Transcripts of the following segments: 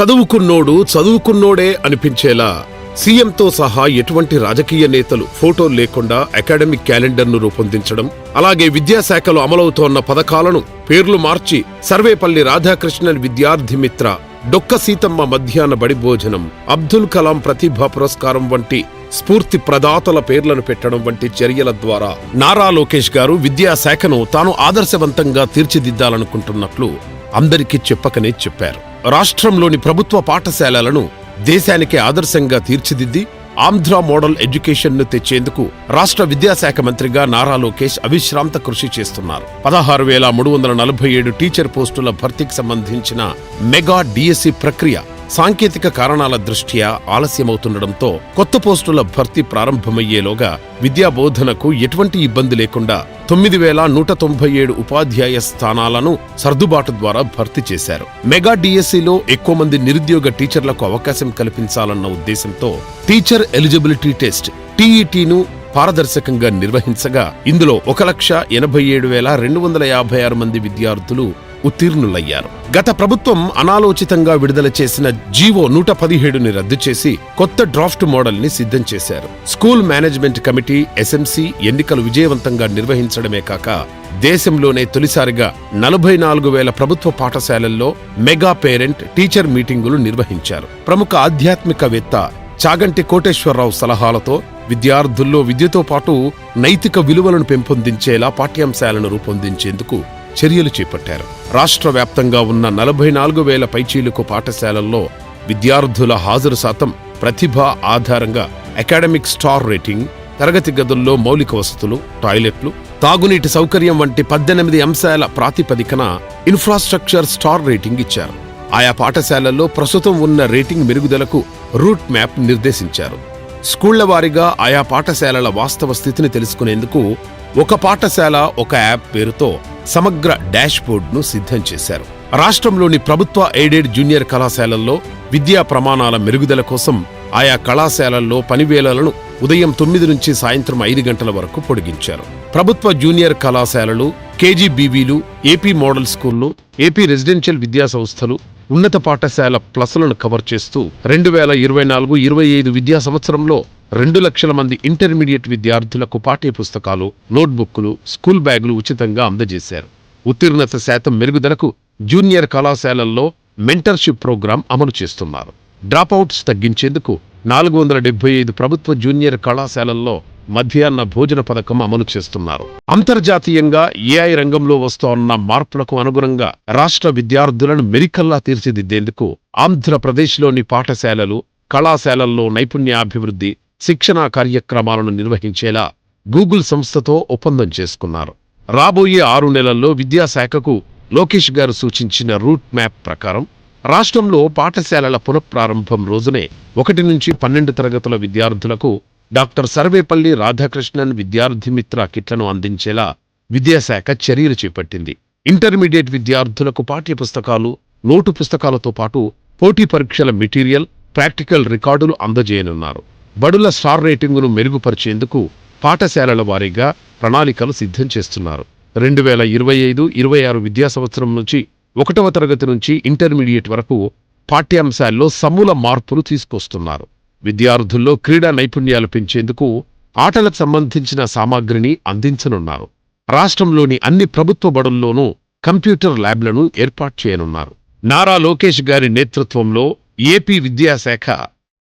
చదువుకున్నోడే అనిపించేలా సీఎంతో సహా ఎటువంటి రాజకీయ నేతలు ఫోటో లేకుండా అకాడమిక్ క్యాలెండర్ను రూపొందించడం, అలాగే విద్యాశాఖలో అమలవుతోన్న పథకాలను పేర్లు మార్చి సర్వేపల్లి రాధాకృష్ణన్ విద్యార్థి మిత్ర, డొక్క సీతమ్మ మధ్యాహ్న బడి భోజనం, అబ్దుల్ కలాం ప్రతిభా పురస్కారం వంటి స్ఫూర్తి ప్రదాతల పేర్లను పెట్టడం వంటి చర్యల ద్వారా నారా లోకేష్ గారు విద్యాశాఖను తాను ఆదర్శవంతంగా తీర్చిదిద్దాలనుకుంటున్నట్లు అందరికీ చెప్పకనే చెప్పారు. రాష్ట్రంలోని ప్రభుత్వ పాఠశాలలను దేశానికి ఆదర్శంగా తీర్చిదిద్ది ఆంధ్ర మోడల్ ఎడ్యుకేషన్ను తెచ్చేందుకు రాష్ట్ర విద్యాశాఖ మంత్రిగా నారా లోకేష్ అవిశ్రాంత కృషి చేస్తున్నారు. 16,347 టీచర్ పోస్టుల భర్తీకి సంబంధించిన మెగా డిఎస్సి ప్రక్రియ సాంకేతిక కారణాల దృష్ట్యా ఆలస్యమవుతుండటంతో కొత్త పోస్టుల భర్తీ ప్రారంభమయ్యేలోగా విద్యాబోధనకు ఎటువంటి ఇబ్బంది లేకుండా 9,197 ఉపాధ్యాయ స్థానాలను సర్దుబాటు ద్వారా భర్తీ చేశారు. మెగా డిఎస్సిలో ఎక్కువ మంది నిరుద్యోగ టీచర్లకు అవకాశం కల్పించాలన్న ఉద్దేశంతో టీచర్ ఎలిజిబిలిటీ టెస్ట్ టీఈటీను పారదర్శకంగా నిర్వహించగా ఇందులో 1,87,256 మంది విద్యార్థులు ఉత్తీర్ణులయ్యారు. గత ప్రభుత్వం అనాలోచితంగా విడుదల చేసిన జీవో 117ని రద్దు చేసి కొత్త డ్రాఫ్ట్ మోడల్ ని సిద్ధం చేశారు. స్కూల్ మేనేజ్మెంట్ కమిటీ ఎస్ఎంసీ ఎన్నికలు విజయవంతంగా నిర్వహించడమే కాక దేశంలోనే తొలిసారిగా 44,000 ప్రభుత్వ పాఠశాలల్లో మెగా పేరెంట్ టీచర్ మీటింగులు నిర్వహించారు. ప్రముఖ ఆధ్యాత్మికవేత్త చాగంటి కోటేశ్వరరావు సలహాలతో విద్యార్థుల్లో విద్యతో పాటు నైతిక విలువలను పెంపొందించేలా పాఠ్యాంశాలను రూపొందించేందుకు చర్యలు చేపట్టారు. రాష్ట్ర వ్యాప్తంగా ఉన్న 44,000 పైచీలుకు పాఠశాలల్లో విద్యార్థుల హాజరు శాతం, ప్రతిభ ఆధారంగా అకాడమిక్ స్టార్ రేటింగ్, తరగతి గదుల్లో మౌలిక వసతులు, టాయిలెట్లు, తాగునీటి సౌకర్యం వంటి 18 అంశాల ప్రాతిపదికన ఇన్ఫ్రాస్ట్రక్చర్ స్టార్ రేటింగ్ ఇచ్చారు. ఆయా పాఠశాలల్లో ప్రస్తుతం ఉన్న రేటింగ్ మెరుగుదలకు రూట్ మ్యాప్ నిర్దేశించారు. స్కూళ్ల వారీగా ఆయా పాఠశాలల వాస్తవ స్థితిని తెలుసుకునేందుకు ఒక పాఠశాల ఒక యాప్ పేరుతో సమగ్ర డాష్ బోర్డ్ను సిద్ధం చేశారు. రాష్ట్రంలోని ప్రభుత్వ ఎయిడెడ్ జూనియర్ కళాశాలల్లో విద్యా ప్రమాణాల మెరుగుదల కోసం ఆయా కళాశాలల్లో పనివేళలను ఉదయం 9 నుంచి సాయంత్రం 5 గంటల వరకు పొడిగించారు. ప్రభుత్వ జూనియర్ కళాశాలలు, కేజీబీవీలు, ఏపీ మోడల్ స్కూళ్లు, ఏపీ రెసిడెన్షియల్ విద్యా సంస్థలు, ఉన్నత పాఠశాల ప్లస్లను కవర్ చేస్తూ 2024-25 విద్యా సంవత్సరంలో 2 లక్షల మంది ఇంటర్మీడియట్ విద్యార్థులకు పాఠ్య పుస్తకాలు, నోట్బుక్కులు, స్కూల్ బ్యాగులు ఉచితంగా అందజేశారు. ఉత్తీర్ణత శాతం మెరుగుదలకు జూనియర్ కళాశాలల్లో మెంటర్షిప్ ప్రోగ్రాం అమలు చేస్తున్నారు. డ్రాపౌట్స్ తగ్గించేందుకు 475 ప్రభుత్వ జూనియర్ కళాశాలల్లో మధ్యాహ్న భోజన పథకం అమలు చేస్తున్నారు. అంతర్జాతీయంగా ఏఐ రంగంలో వస్తోన్న మార్పులకు అనుగుణంగా రాష్ట్ర విద్యార్థులను మెరికల్లా తీర్చిదిద్దేందుకు ఆంధ్రప్రదేశ్లోని పాఠశాలలు, కళాశాలల్లో నైపుణ్యాభివృద్ధి, శిక్షణా కార్యక్రమాలను నిర్వహించేలా గూగుల్ సంస్థతో ఒప్పందం చేసుకున్నారు. రాబోయే 6 నెలల్లో విద్యాశాఖకు లోకేష్ గారు సూచించిన రూట్ మ్యాప్ ప్రకారం రాష్ట్రంలో పాఠశాలల పునఃప్రారంభం రోజునే 1 నుంచి 12 తరగతుల విద్యార్థులకు డాక్టర్ సర్వేపల్లి రాధాకృష్ణన్ విద్యార్థి మిత్ర కిట్లను అందించేలా విద్యాశాఖ చర్యలు చేపట్టింది. ఇంటర్మీడియట్ విద్యార్థులకు పాఠ్య పుస్తకాలు, నోటు పుస్తకాలతో పాటు పోటీ పరీక్షల మెటీరియల్, ప్రాక్టికల్ రికార్డులు అందజేయనున్నారు. బడుల స్టార్ రేటింగును మెరుగుపరిచేందుకు పాఠశాలల వారీగా ప్రణాళికలు సిద్ధం చేస్తున్నారు. 2025-26 విద్యా సంవత్సరం నుంచి 1వ తరగతి నుంచి ఇంటర్మీడియట్ వరకు పాఠ్యాంశాల్లో సమూల మార్పులు తీసుకొస్తున్నారు. విద్యార్థుల్లో క్రీడా నైపుణ్యాలు పెంచేందుకు ఆటలకు సంబంధించిన సామాగ్రిని అందించనున్నారు. రాష్ట్రంలోని అన్ని ప్రభుత్వ బడుల్లోనూ కంప్యూటర్ ల్యాబ్లను ఏర్పాటు చేయనున్నారు. నారా లోకేష్ గారి నేతృత్వంలో ఏపీ విద్యాశాఖ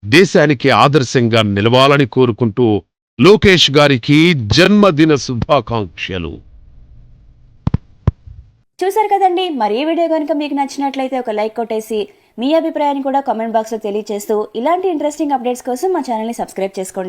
దేశానికి ఆదర్శంగా నిలవాలని కోరుకుంటూ లోకేష్ గారికి జన్మదిన శుభాకాంక్షలు. చూసారు కదండి. మరి ఈ వీడియో కనుక మీకు నచ్చినట్లయితే ఒక లైక్ కొట్టేసి మీ అభిప్రాయాన్ని కూడా కామెంట్ బాక్స్లో తెలియజేస్తూ ఇలాంటి ఇంట్రెస్టింగ్ అప్డేట్స్ కోసం మా ఛానల్ని సబ్స్క్రైబ్ చేసుకోండి.